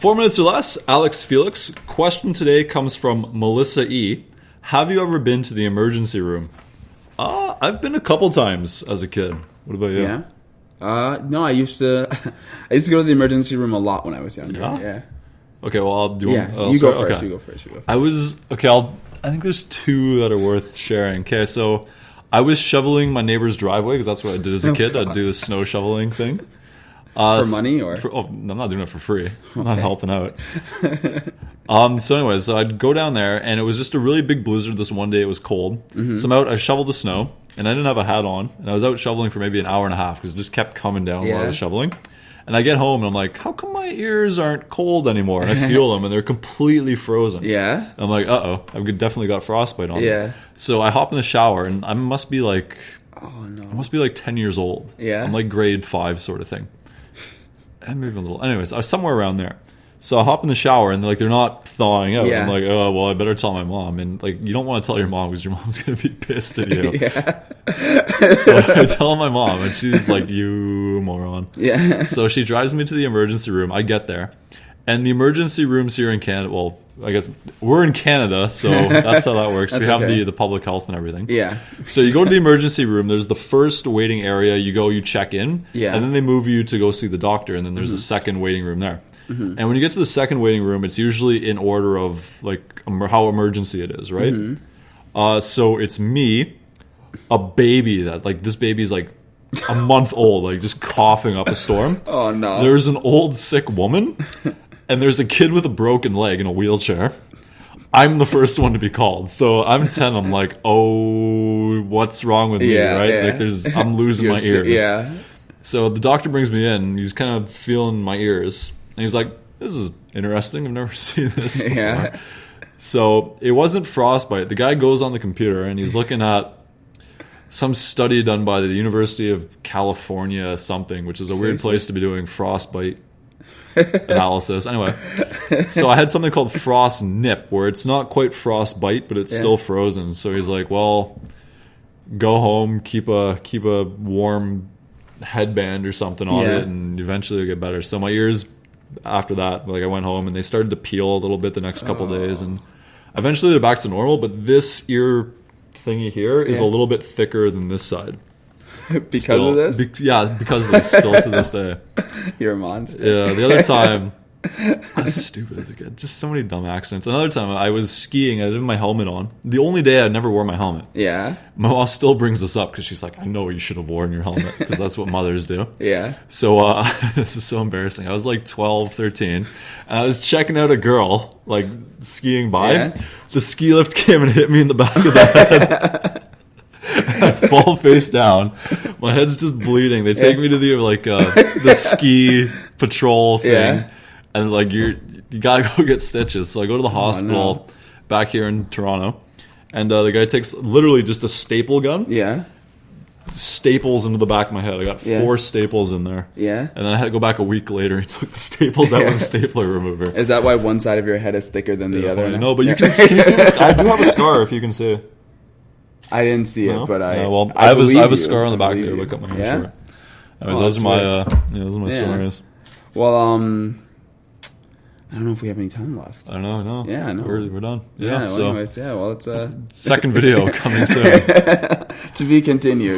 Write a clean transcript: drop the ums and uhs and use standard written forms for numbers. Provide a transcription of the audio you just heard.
4 minutes or less, Alex Felix. Question today comes from Melissa E. Have you ever been to the emergency room? I've been a couple times as a kid. What about you? Yeah. No, I used to go to the emergency room a lot when I was younger. Yeah. Okay, well, you go first. You go first. I think there's two that are worth sharing. Okay, so I was shoveling my neighbor's driveway because that's what I did as a kid. I'd do the snow shoveling thing. For money or? I'm not doing it for free. I'm not helping out. So anyways, I'd go down there, and it was just a really big blizzard this one day. It was cold. Mm-hmm. So I'm out, I shoveled the snow, and I didn't have a hat on, and I was out shoveling for maybe an hour and a half because it just kept coming down while I was shoveling. And I get home, and I'm like, how come my ears aren't cold anymore? And I feel them, and they're completely frozen. Yeah. And I'm like, uh-oh, I've definitely got frostbite on them. So I hop in the shower, and I must be like, I must be like 10 years old. Yeah. I'm like grade 5 sort of thing. And maybe a little. Anyways, I was somewhere around there. So I hop in the shower, and they're not thawing out. I'm like, oh, well, I better tell my mom. And you don't want to tell your mom because your mom's going to be pissed at you. So I tell my mom, and she's like, you moron. Yeah. So she drives me to the emergency room. I get there. And the emergency rooms here in Canada, well, I guess we're in Canada, so that's how that works. We have the public health and everything. Yeah. So you go to the emergency room. There's the first waiting area. You go, you check in. Yeah. And then they move you to go see the doctor. And then there's a second waiting room there. Mm-hmm. And when you get to the second waiting room, it's usually in order of how emergency it is, right? Mm-hmm. So it's me, a baby this baby's like a month old, just coughing up a storm. Oh no! There's an old sick woman, and there's a kid with a broken leg in a wheelchair. I'm the first one to be called, so I'm 10. I'm like, oh, what's wrong with me, right? Yeah. I'm losing my ears. Yeah. So the doctor brings me in. He's kind of feeling my ears. And he's like, this is interesting. I've never seen this before. Yeah. So it wasn't frostbite. The guy goes on the computer and he's looking at some study done by the University of California something, which is a weird place to be doing frostbite analysis. Anyway, so I had something called frost nip, where it's not quite frostbite, but it's still frozen. So he's like, well, go home, keep a warm headband or something on it, and eventually it'll get better. So my ears... After that, I went home and they started to peel a little bit the next couple days, and eventually they're back to normal. But this ear thingy here is a little bit thicker than this side. Because of this? Because of this. Still to this day. You're a monster. Yeah, the other time, I was stupid as a kid. Just so many dumb accidents. Another time, I was skiing. I didn't have my helmet on. The only day I never wore my helmet. Yeah. My mom still brings this up because she's like, I know you should have worn your helmet because that's what mothers do. Yeah. So this is so embarrassing. I was like 12, 13, and I was checking out a girl skiing by. Yeah. The ski lift came and hit me in the back of the head. I fall face down. My head's just bleeding. They take me to the ski patrol thing. Yeah. And you gotta go get stitches. So I go to the hospital back here in Toronto, and the guy takes literally just a staple gun. Yeah. Staples into the back of my head. I got 4 staples in there. Yeah. And then I had to go back a week later and took the staples out with a stapler remover. Is that why one side of your head is thicker than the other? No, but you can see this. I do have a scar if you can see. I didn't see it, but I have a scar on the back there. Look up my hair. Sure. Anyway, those are my stories. Well, I don't know if we have any time left. I don't know. No. Yeah, no. We're done. Yeah. So anyways, it's second video coming soon. To be continued.